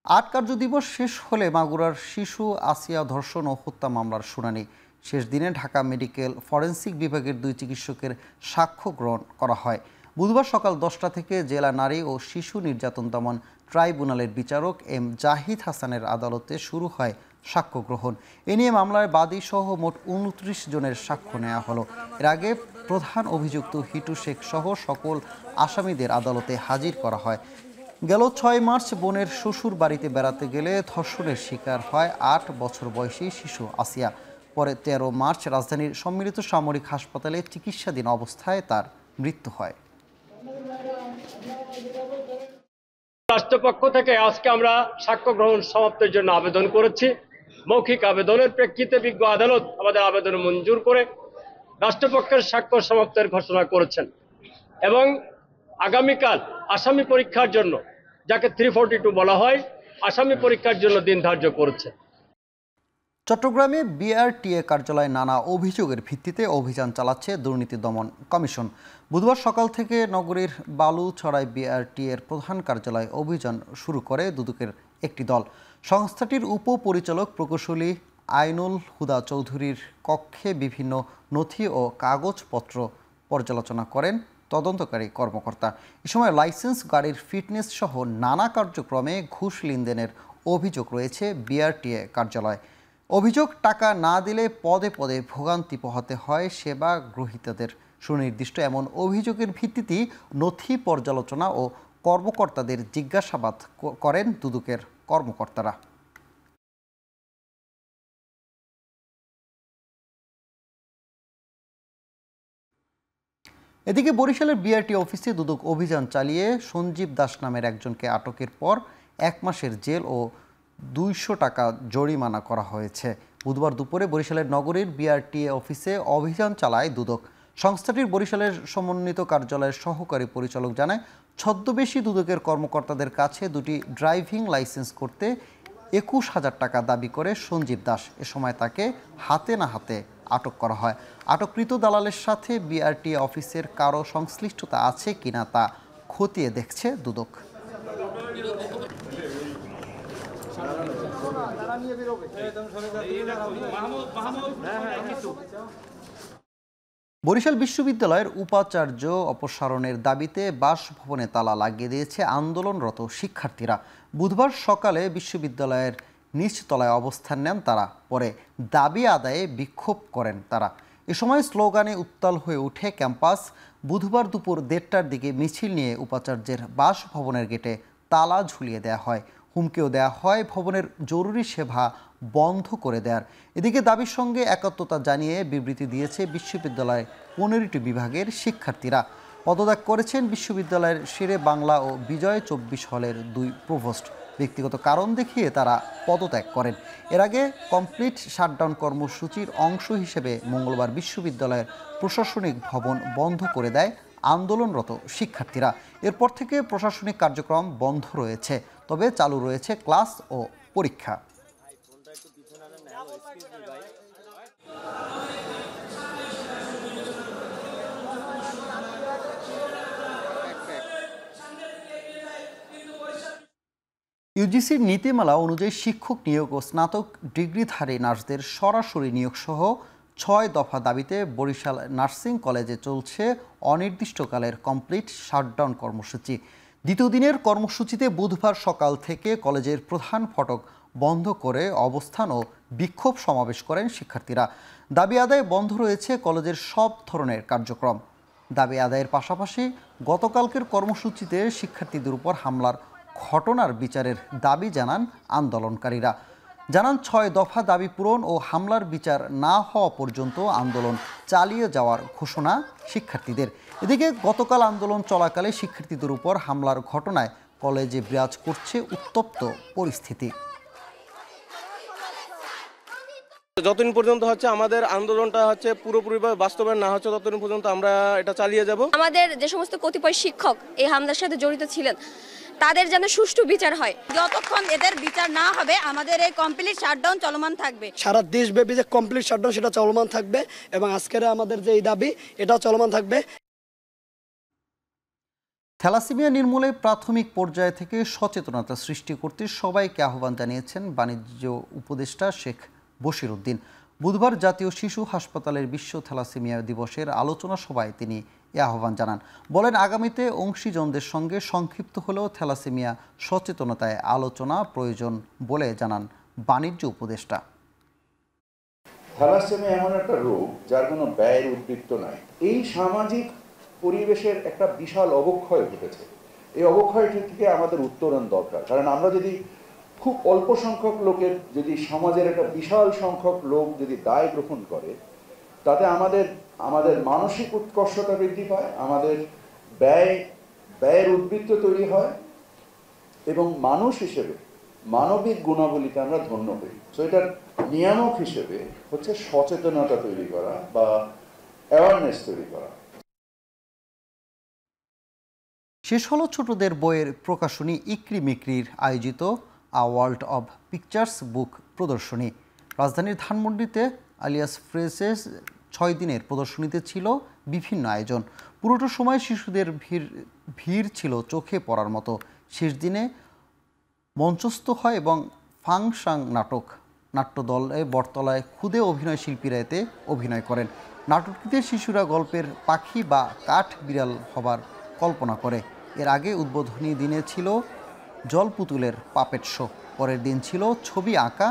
8 কার্যদিবস শেষ হলে মাগুরার শিশু আসিয়া ধর্ষণ ও হত্যা মামলার শুনানি শেষ দিনে ঢাকা মেডিকেল ফরেনসিক বিভাগের 2 চিকিৎসকের সাক্ষ্য গ্রহণ করা হয়। বুধবার সকাল 10টা থেকে জেলা নারী ও শিশু নির্যাতন দমন ট্রাইব্যুনালের বিচারক এম জাহিদ হাসানের আদালতে শুরু হয় সাক্ষ্য গ্রহণ। এ নিয়ে মামলায় বাদী সহ মোট 29 জনের সাক্ষ্য নেওয়া হলো। এর আগে প্রধান অভিযুক্ত হিটু শেখ সহ সকল আসামিদের আদালতে হাজির করা হয়। গেল 6 মার্চ বোনের শ্বশুর বাড়িতে বেড়াতে গেলে ধর্ষণের শিকার হয় 8 বছর বয়সী শিশু আসিয়া। পরে 13 মার্চ রাজধানীর সম্মিলিত সামরিক হাসপাতালে চিকিৎসাধীন অবস্থায় তার মৃত্যু হয়। রাষ্ট্রপক্ষ থেকে আজকে আমরা সাক্ষ্য গ্রহণ সমাপ্তির জন্য আবেদন করেছি। মৌখিক আবেদনের প্রেক্ষিতে বিজ্ঞ আদালত আমাদের আবেদন মঞ্জুর করে রাষ্ট্রপক্ষের সাক্ষ্য সমাপ্তির ঘোষণা করেছেন এবং আগামীকাল আসামি পরীক্ষার জন্য, যাকে 342 বলা হয়, আসামি পরীক্ষার জন্য দিন ধার্য করেছে। চট্টগ্রামে বিআরটিএ কার্যালয়ে নানা অভিযোগের ভিত্তিতে অভিযান চালাচ্ছে দুর্নীতি দমন কমিশন। বুধবার সকাল থেকে নগরীর বালুছড়ায় বিআরটিএর প্রধান কার্যালয়ে অভিযান শুরু করে দুদকের একটি দল। সংস্থাটির উপপরিচালক প্রকৌশলী আইনুল হুদা চৌধুরীর কক্ষে বিভিন্ন নথি ও কাগজপত্র পর্যালোচনা করেন তদন্তকারী কর্মকর্তা। এ সময় লাইসেন্স, গাড়ির ফিটনেস সহ নানা কার্যক্রমে ঘুষ লেনদেনের অভিযোগ রয়েছে বিআরটিএ কার্যালয়ে। অভিযোগ, টাকা না দিলে পদে পদে ভোগান্তি পোহাতে হয় সেবা গ্রহীতাদের। সুনির্দিষ্ট এমন অভিযোগের ভিত্তিতেই নথি পর্যালোচনা ও কর্মকর্তাদের জিজ্ঞাসাবাদ করেন দুদকের কর্মকর্তারা। এদিকে বরিশালের বিআরটি অফিসে দুদক অভিযান চালিয়ে সঞ্জীব দাস নামের একজনকে আটকের পর 1 মাসের জেল ও 200 টাকা জরিমানা করা হয়েছে। বুধবার দুপুরে বরিশালের নগরীর বিআরটিএ অফিসে অভিযান চালায় দুদক। সংস্থাটির বরিশালের সমন্বিত কার্যালয়ের সহকারী পরিচালক জানায়, ছদ্মবেশী দুদকের কর্মকর্তাদের কাছে 2টি ড্রাইভিং লাইসেন্স করতে 21,000 টাকা দাবি করে সঞ্জীব দাস। এ সময় তাকে হাতে না হাতে আটক করা হয়। আটককৃত দালালের সাথে বিআরটিএ অফিসের কারো সংশ্লিষ্টতা আছে কিনা তা খতিয়ে দেখছে দুদক। বরিশাল বিশ্ববিদ্যালয়ের উপাচার্য অপসারণের দাবিতে বাসভবনে তালা লাগিয়ে দিয়েছে আন্দোলনরত শিক্ষার্থীরা। বুধবার সকালে বিশ্ববিদ্যালয়ের নিচতলায় অবস্থান নেন তারা। পরে দাবি আদায়ে বিক্ষোভ করেন তারা। এ সময় স্লোগানে উত্তাল হয়ে ওঠে ক্যাম্পাস। বুধবার দুপুর 1:30টার দিকে মিছিল নিয়ে উপাচার্যের বাসভবনের গেটে তালা ঝুলিয়ে দেওয়া হয়। হুমকিও দেওয়া হয় ভবনের জরুরি সেবা বন্ধ করে দেওয়ার। এদিকে দাবির সঙ্গে একাত্মতা জানিয়ে বিবৃতি দিয়েছে বিশ্ববিদ্যালয়ের 15টি বিভাগের শিক্ষার্থীরা। পদত্যাগ করেছেন বিশ্ববিদ্যালয়ের শেরে বাংলা ও বিজয় 24 হলের 2 প্রভোস্ট। ব্যক্তিগত কারণ দেখিয়ে তারা পদত্যাগ করেন। এর আগে কমপ্লিট শাটডাউন কর্মসূচির অংশ হিসেবে মঙ্গলবার বিশ্ববিদ্যালয়ের প্রশাসনিক ভবন বন্ধ করে দেয় আন্দোলনরত শিক্ষার্থীরা। এরপর থেকে প্রশাসনিক কার্যক্রম বন্ধ রয়েছে, তবে চালু রয়েছে ক্লাস ও পরীক্ষা। ইউজিসির নীতিমালা অনুযায়ী শিক্ষক নিয়োগ ও স্নাতক ডিগ্রিধারী নার্সদের সরাসরি নিয়োগ সহ 6 দফা দাবিতে বরিশাল নার্সিং কলেজে চলছে অনির্দিষ্টকালের কমপ্লিট শাটডাউন কর্মসূচি। দ্বিতীয় দিনের কর্মসূচিতে বুধবার সকাল থেকে কলেজের প্রধান ফটক বন্ধ করে অবস্থান ও বিক্ষোভ সমাবেশ করেন শিক্ষার্থীরা। দাবি আদায়ে বন্ধ রয়েছে কলেজের সব ধরনের কার্যক্রম। দাবি আদায়ের পাশাপাশি গতকালকের কর্মসূচিতে শিক্ষার্থীদের উপর হামলার ঘটনার বিচারের দাবি জানান আন্দোলনকারীরা। জানান 6 দফা দাবি পূরণ ও হামলার বিচার না হওয়া পর্যন্ত আন্দোলন চালিয়ে যাওয়ার ঘোষণা শিক্ষার্থীদের। এদিকে গতকাল আন্দোলন চলাকালে শিক্ষার্থীদের উপর হামলার ঘটনায় কলেজে বিরাজ করছে উত্তপ্ত পরিস্থিতি। যতদিন পর্যন্ত আমাদের আন্দোলনটা পুরোপুরিভাবে বাস্তবায়ন না হচ্ছে ততদিন পর্যন্ত আমরা এটা চালিয়ে যাব। আমাদের যে সমস্ত কতিপয় শিক্ষক এই হামলার সাথে জড়িত ছিলেন তাদের যেন সুষ্ঠু বিচার হয়। যতক্ষণ এদের বিচার না হবে আমাদের এই কমপ্লিট শাটডাউন চলমান থাকবে। সারা দেশব্যাপী যে কমপ্লিট শাটডাউন সেটা চলমান থাকবে এবং আজকের আমাদের যে এই দাবি এটাও চলমান থাকবে। থ্যালাসেমিয়া নির্মূলে প্রাথমিক পর্যায় থেকে সচেতনতা সৃষ্টি করতে সবাইকে আহ্বান জানিয়েছেন বাণিজ্য উপদেষ্টা শেখ বশির উদ্দিন। বুধবার জাতীয় শিশু হাসপাতালের বিশ্ব থ্যালাসেমিয়া দিবসের আলোচনা সভায় তিনি এ আহ্বান জানান। বলেন, আগামীতে অংশীজনদের সঙ্গে সংক্ষিপ্ত হলেও থ্যালাসেমিয়া সচেতনতায় আলোচনা প্রয়োজন বলে জানান বাণিজ্য উপদেষ্টা। থ্যালাসেমিয়া এমন একটা রোগ যার কোনো ব্যয়ের উদ্বৃত্ত নাই। এই সামাজিক পরিবেশের একটা বিশাল অবক্ষয় ঘটেছে। এই অবক্ষয় থেকে আমাদের উত্তরণ দরকার, কারণ আমরা যদি খুব অল্প সংখ্যক লোকের যদি সমাজের একটা বিশাল সংখ্যক লোক যদি দায় গ্রহণ করে তাতে আমাদের মানসিক উৎকর্ষতা বৃদ্ধি পায়, আমাদের ব্যয়ের উদ্বৃত্ত তৈরি হয় এবং মানুষ হিসেবে মানবিক গুণাবলীতে আমরা ধন্য হই। সো এটার নিয়ামক হিসেবে সচেতনতা তৈরি করা বা অ্যাওয়ারনেস তৈরি করা। শেষ হলো ছোটদের বইয়ের প্রকাশনী ইকরি মিকরির আয়োজিত আ ওয়ার্ল্ড অব পিকচার্স বুক প্রদর্শনী। রাজধানীর ধানমন্ডিতে আলিয়াস ফ্রেসেস 6 দিনের প্রদর্শনীতে ছিল বিভিন্ন আয়োজন। পুরোটা সময় শিশুদের ভিড় ছিল চোখে পড়ার মতো। শেষ দিনে মঞ্চস্থ হয় এবং ফাংশাং নাট্যদলে বটতলায় খুদে অভিনয় শিল্পীরা এতে অভিনয় করেন। নাটকটিতে শিশুরা গল্পের পাখি বা কাঠ বিড়াল হবার কল্পনা করে। এর আগে উদ্বোধনী দিনে ছিল জলপুতুলের পাপেট শো। পরের দিন ছিল ছবি আঁকা,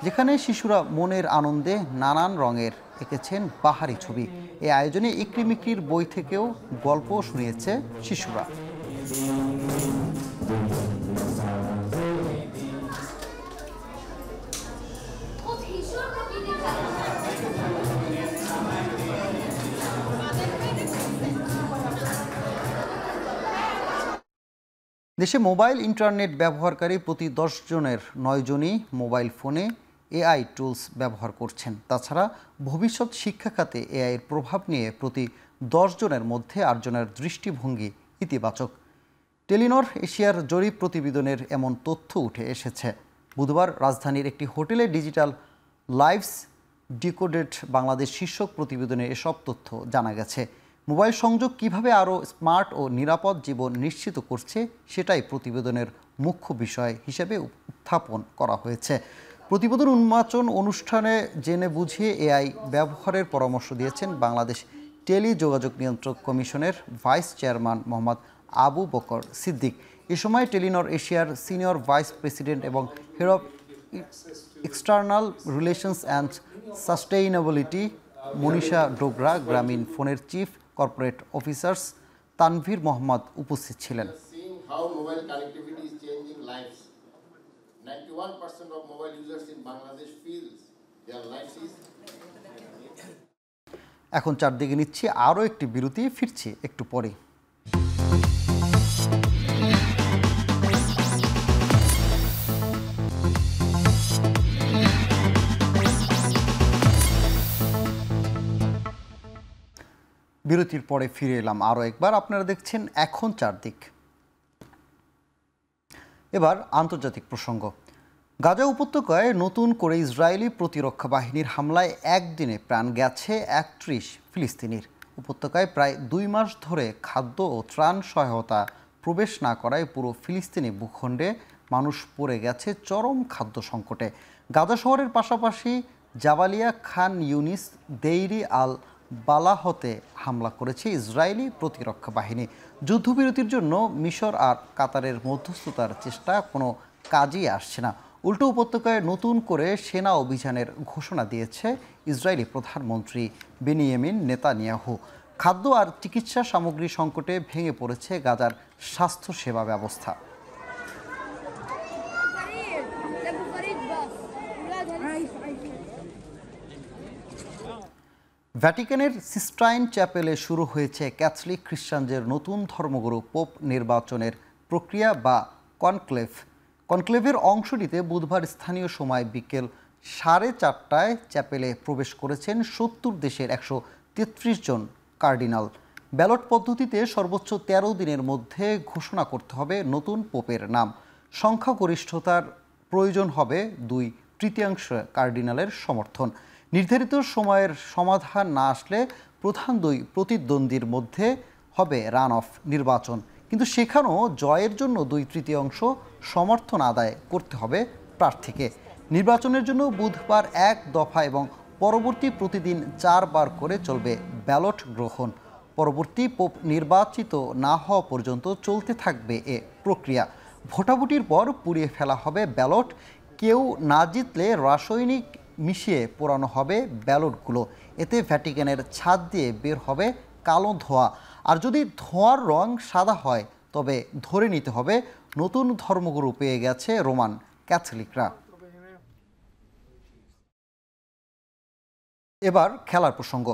যেখানে শিশুরা মনের আনন্দে নানান রঙের এঁকেছেন বাহারি ছবি। এই আয়োজনে ইকরি মিকরির বই থেকেও গল্প শুনিয়েছে শিশুরা। দেশে মোবাইল ইন্টারনেট ব্যবহারকারী প্রতি 10 জনের 9 জনই মোবাইল ফোনে এআই টুলস ব্যবহার করছেন। তাছাড়া ভবিষ্যৎ শিক্ষা খাতে এআইয়ের প্রভাব নিয়ে প্রতি 10 জনের মধ্যে 8 জনের দৃষ্টিভঙ্গি ইতিবাচক। টেলিনর এশিয়ার জরিপ প্রতিবেদনের এমন তথ্য উঠে এসেছে। বুধবার রাজধানীর একটি হোটেলে ডিজিটাল লাইভস ডিকোডেড বাংলাদেশ শীর্ষক প্রতিবেদনে এসব তথ্য জানা গেছে। মোবাইল সংযোগ কিভাবে আরও স্মার্ট ও নিরাপদ জীবন নিশ্চিত করছে সেটাই প্রতিবেদনের মুখ্য বিষয় হিসেবে উত্থাপন করা হয়েছে। প্রতিবেদন উন্মোচন অনুষ্ঠানে জেনে বুঝিয়ে এআই ব্যবহারের পরামর্শ দিয়েছেন বাংলাদেশ টেলিযোগাযোগ নিয়ন্ত্রক কমিশনের ভাইস চেয়ারম্যান মোহাম্মদ আবু বকর সিদ্দিক। এ সময় টেলিনর এশিয়ার সিনিয়র ভাইস প্রেসিডেন্ট এবং head of external relations and sustainability Manisha Dogra, গ্রামীণ ফোনের chief corporate officers Tanvir Mohammad উপস্থিত ছিলেন। এখন চারদিকে নিচ্ছি আরও একটি বিরতি, ফিরছি একটু পরে। বিরতির পরে ফিরে এলাম আরও একবার। আপনারা দেখছেন এখন চারদিক। এবার আন্তর্জাতিক প্রসঙ্গ। গাজা উপত্যকায় নতুন করে ইসরায়েলি প্রতিরক্ষা বাহিনীর হামলায় একদিনে প্রাণ গেছে 31 ফিলিস্তিনির। উপত্যকায় প্রায় 2 মাস ধরে খাদ্য ও ত্রাণ সহায়তা প্রবেশ না করায় পুরো ফিলিস্তিনি ভূখণ্ডে মানুষ পড়ে গেছে চরম খাদ্য সংকটে। গাজা শহরের পাশাপাশি জাবালিয়া, খান ইউনিস, দেইরি আল বালাহতে হামলা করেছে ইসরায়েলি প্রতিরক্ষা বাহিনী। যুদ্ধবিরতির জন্য মিশর আর কাতারের মধ্যস্থতার চেষ্টা কোনো কাজেই আসছে না। উল্টো উপত্যকায় নতুন করে সেনা অভিযানের ঘোষণা দিয়েছে ইসরায়েলি প্রধানমন্ত্রী বেনিয়ামিন নেতানিয়াহু। খাদ্য আর চিকিৎসা সামগ্রী সংকটে ভেঙে পড়েছে গাজার স্বাস্থ্যসেবা ব্যবস্থা। ভ্যাটিকানের সিস্টাইন চ্যাপেলে শুরু হয়েছে ক্যাথলিক খ্রিস্টানদের নতুন ধর্মগুরু পোপ নির্বাচনের প্রক্রিয়া বা কনক্লেভ। কনক্লেভের অংশ নিতে বুধবার স্থানীয় সময় বিকেল 4:30টায় চ্যাপেলে প্রবেশ করেছেন 70 দেশের 133 জন কার্ডিনাল। ব্যালট পদ্ধতিতে সর্বোচ্চ 13 দিনের মধ্যে ঘোষণা করতে হবে নতুন পোপের নাম। সংখ্যাগরিষ্ঠতার প্রয়োজন হবে 2/3 কার্ডিনালের সমর্থন। নির্ধারিত সময়ের সমাধান না আসলে প্রধান দুই প্রতিদ্বন্দ্বীর মধ্যে হবে রান অফ নির্বাচন, কিন্তু সেখানেও জয়ের জন্য 2/3 সমর্থন আদায় করতে হবে প্রার্থীকে। নির্বাচনের জন্য বুধবার 1 দফা এবং পরবর্তী প্রতিদিন 4 বার করে চলবে ব্যালট গ্রহণ। পরবর্তী পোপ নির্বাচিত না হওয়া পর্যন্ত চলতে থাকবে এ প্রক্রিয়া। ভোটাভুটির পর পুড়িয়ে ফেলা হবে ব্যালট। কেউ না জিতলে রাসায়নিক মিশিয়ে পোড়ানো হবে ব্যালটগুলো। এতে ভ্যাটিকানের ছাদ দিয়ে বের হবে কালো ধোঁয়া। আর যদি ধোঁয়ার রং সাদা হয় তবে ধরে নিতে হবে নতুন ধর্মগুরু পেয়ে গেছে রোমান ক্যাথলিকরা। এবার খেলার প্রসঙ্গ।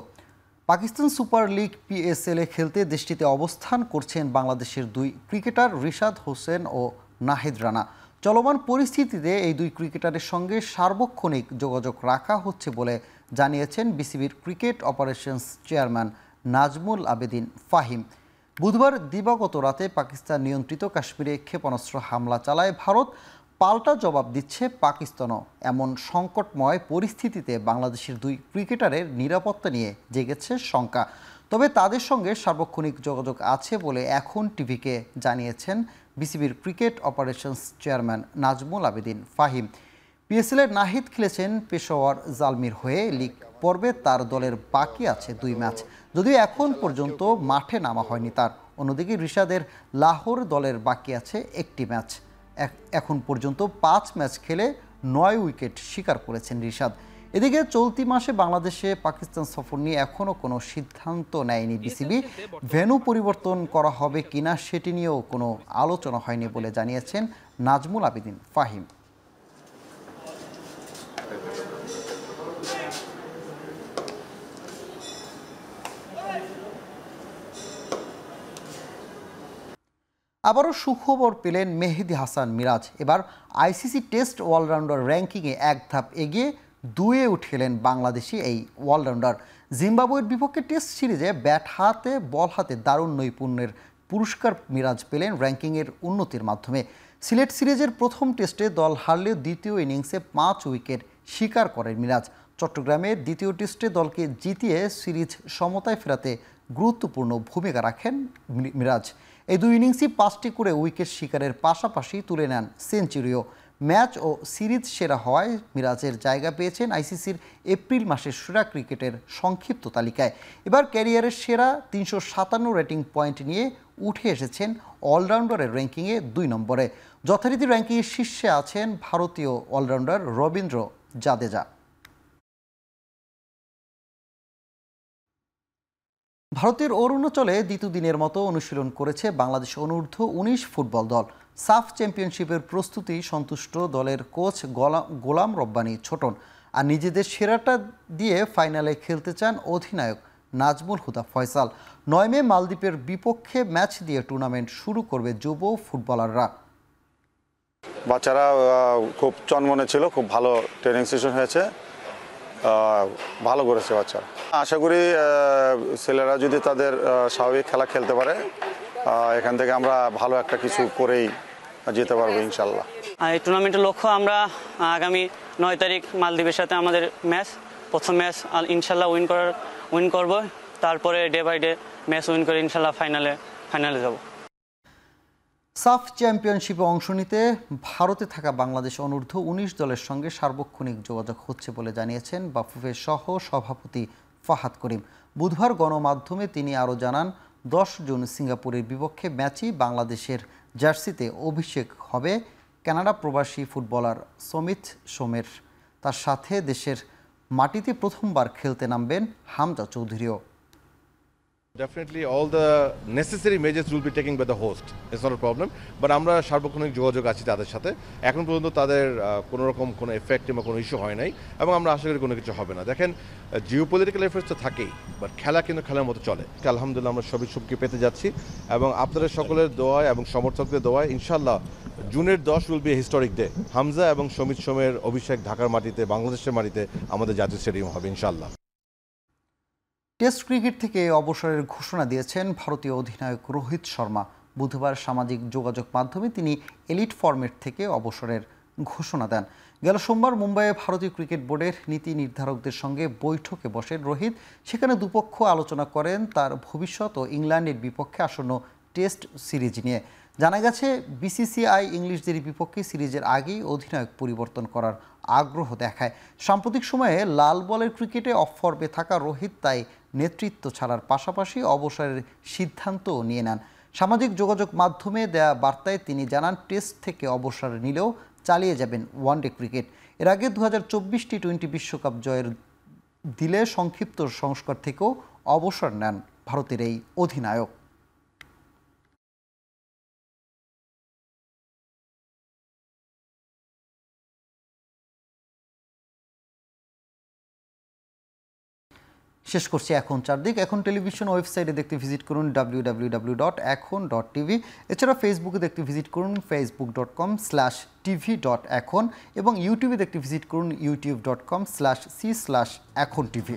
পাকিস্তান সুপার লিগ PSL-এ খেলতে দেশটিতে অবস্থান করছেন বাংলাদেশের 2 ক্রিকেটার রিশাদ হোসেন ও নাহিদ রানা। চলমান পরিস্থিতিতে এই 2 ক্রিকেটারের সঙ্গে সার্বক্ষণিক যোগাযোগ রাখা হচ্ছে বলে জানিয়েছেন বিসিবির cricket operations chairman Nazmul Abedin Fahim. বুধবার দিবাগত রাতে পাকিস্তান নিয়ন্ত্রিত কাশ্মীরে ক্ষেপণাস্ত্র হামলা চালায় ভারত। পাল্টা জবাব দিচ্ছে পাকিস্তানও। এমন সংকটময় পরিস্থিতিতে বাংলাদেশের 2 ক্রিকেটারের নিরাপত্তা নিয়ে জেগেছে শঙ্কা। তবে তাদের সঙ্গে সার্বক্ষণিক যোগাযোগ আছে বলে এখন টিভিকে জানিয়েছেন বিসিবির cricket operations chairman Nazmul Abedin Fahim. PSL-এর নাহিদ খেলেছেন পেশোয়ার জালমির হয়ে। লিগ পর্বে তার দলের বাকি আছে 2 ম্যাচ, যদিও এখন পর্যন্ত মাঠে নামা হয়নি তার। অন্যদিকে রিশাদের লাহোর দলের বাকি আছে 1টি ম্যাচ। এখন পর্যন্ত 5 ম্যাচ খেলে 9 উইকেট শিকার করেছেন রিশাদ। এদিকে চলতি মাসে বাংলাদেশে পাকিস্তান সফর নিয়ে এখনও কোনো সিদ্ধান্ত নেয়নি বিসিবি। ভেন্যু পরিবর্তন করা হবে কিনা সেটি নিয়েও কোনো আলোচনা হয়নি বলে জানিয়েছেন নাজমুল আবেদিন ফাহিম। আবারও সুখবর পেলেন মেহেদী হাসান মিরাজ। এবার ICC টেস্ট অলরাউন্ডার র্যাঙ্কিংয়ে 1 ধাপ এগিয়ে 2-এ উঠেলেন বাংলাদেশি এই অলরাউন্ডার। জিম্বাবুয়ের বিপক্ষে টেস্ট সিরিজে ব্যাট হাতে বল হাতে দারুণ নৈপুণ্যের পুরস্কার মিরাজ পেলেন র্যাঙ্কিংয়ের উন্নতির মাধ্যমে। সিলেট সিরিজের প্রথম টেস্টে দল হারলেও দ্বিতীয় ইনিংসে 5 উইকেট শিকার করেন মিরাজ। চট্টগ্রামের দ্বিতীয় টেস্টে দলকে জিতিয়ে সিরিজ সমতায় ফেরাতে গুরুত্বপূর্ণ ভূমিকা রাখেন মিরাজ। এই 2 ইনিংসই 5টি করে উইকেট শিকারের পাশাপাশি তুলে নেন সেঞ্চুরিও। ম্যাচ ও সিরিজ সেরা হওয়ায় মিরাজের জায়গা পেয়েছেন ICCর এপ্রিল মাসের সেরা ক্রিকেটের সংক্ষিপ্ত তালিকায়। এবার ক্যারিয়ারের সেরা 357 রেটিং পয়েন্ট নিয়ে উঠে এসেছেন অলরাউন্ডারের র্যাঙ্কিংয়ে 2 নম্বরে। যথারীতি র্যাঙ্কিংয়ের শীর্ষে আছেন ভারতীয় অলরাউন্ডার রবীন্দ্র জাদেজা। ভারতের অরুণাচলে দ্বিতীয় দিনের মতো অনুশীলন করেছে বাংলাদেশ অনূর্ধ্ব-19 ফুটবল দল। সাফ চ্যাম্পিয়নশিপের প্রস্তুতি সন্তুষ্ট দলের কোচ গোলাম রব্বানী ছোটন। আর নিজেদের সেরাটা দিয়ে ফাইনালে খেলতে চান অধিনায়ক নাজমুল হুদা ফয়সাল। 9 মে মালদ্বীপের বিপক্ষে ম্যাচ দিয়ে টুর্নামেন্ট শুরু করবে যুব ফুটবলাররা। বাচ্চারা খুব চনমনে ছিল, খুব ভালো ট্রেনিং সেশন হয়েছে, ভালো করেছে বাচ্চারা। আশা করি ছেলেরা যদি তাদের স্বাভাবিক খেলা খেলতে পারে এখান থেকে আমরা ভালো একটা কিছু করেই যেতে পারবো ইনশাল্লাহ। এই টুর্নামেন্টের লক্ষ্য আমরা আগামী 9 তারিখ মালদ্বীপের সাথে আমাদের ম্যাচ, প্রথম ম্যাচ ইনশাল্লাহ উইন করব। তারপরে day by day match win করে ইনশাল্লাহ ফাইনালে যাব। সাফ চ্যাম্পিয়নশিপে অংশ নিতে ভারতে থাকা বাংলাদেশ অনূর্ধ্ব-19 দলের সঙ্গে সার্বক্ষণিক যোগাযোগ হচ্ছে বলে জানিয়েছেন বাফুফের সহ সভাপতি ফাহাদ করিম। বুধবার গণমাধ্যমে তিনি আরও জানান, 10 জুন সিঙ্গাপুরের বিপক্ষে ম্যাচই বাংলাদেশের জার্সিতে অভিষেক হবে কানাডা প্রবাসী ফুটবলার সমিত সোমের। তার সাথে দেশের মাটিতে প্রথমবার খেলতে নামবেন Hamza চৌধুরীও। Definitely all the necessary measures will be taken by the host. It's not a problem. But আমরা সার্বক্ষণিক যোগাযোগ আছি তাদের সাথে। এখন পর্যন্ত তাদের কোনো রকম কোনো এফেক্ট বা কোনো ইস্যু হয় নাই এবং আমরা আশা করি কোনো কিছু হবে না। দেখেন জিওপলিটিক্যাল এফেক্টস তো থাকেই, বাট খেলা কিন্তু খেলার মতো চলে। আলহামদুলিল্লাহ আমরা সবই সুখী পেতে যাচ্ছি এবং আপনাদের সকলের দোয়ায় এবং সমর্থকদের দোয়ায় ইনশাআল্লাহ জুনের 10 will be historic day. Hamza এবং সমিত সোমের অভিষেক ঢাকার মাটিতে, বাংলাদেশের মাটিতে আমাদের জাতীয় স্টেডিয়াম হবে ইনশাআল্লাহ। টেস্ট ক্রিকেট থেকে অবসরের ঘোষণা দিয়েছেন ভারতীয় অধিনায়ক রোহিত শর্মা। বুধবার সামাজিক যোগাযোগ মাধ্যমে তিনি এলিট ফরম্যাট থেকে অবসরের ঘোষণা দেন। গেল সোমবার মুম্বাইয়ে ভারতীয় ক্রিকেট বোর্ডের নীতি নির্ধারকদের সঙ্গে বৈঠকে বসেন রোহিত। সেখানে দুপক্ষ আলোচনা করেন তার ভবিষ্যৎ ও ইংল্যান্ডের বিপক্ষে আসন্ন টেস্ট সিরিজ নিয়ে। জানা গেছে বিসিসিআই ইংলিশদের বিপক্ষে সিরিজের আগেই অধিনায়ক পরিবর্তন করার আগ্রহ দেখায়। সাম্প্রতিক সময়ে লাল বলের ক্রিকেটে অফ ফর্মে থাকা রোহিত তাই নেতৃত্ব ছাড়ার পাশাপাশি অবসরের সিদ্ধান্তও নিয়ে নেন। সামাজিক যোগাযোগ মাধ্যমে দেয়া বার্তায় তিনি জানান টেস্ট থেকে অবসর নিলেও চালিয়ে যাবেন ওয়ানডে ক্রিকেট। এর আগে 2024 টি-20 বিশ্বকাপ জয়ের দিলে সংক্ষিপ্ত সংস্কর থেকেও অবসর নেন ভারতের এই অধিনায়ক। শেষ করছি এখন চারদিক। এখন টেলিভিশন ওয়েবসাইটে দেখতে ভিজিট করুন www.ekhon.tv। এছাড়া ফেসবুকে দেখতে ভিজিট করুন facebook.com/tv.ekhon এবং ইউটিউবে দেখতে ভিজিট করুন youtube.com/c/ekhon tv।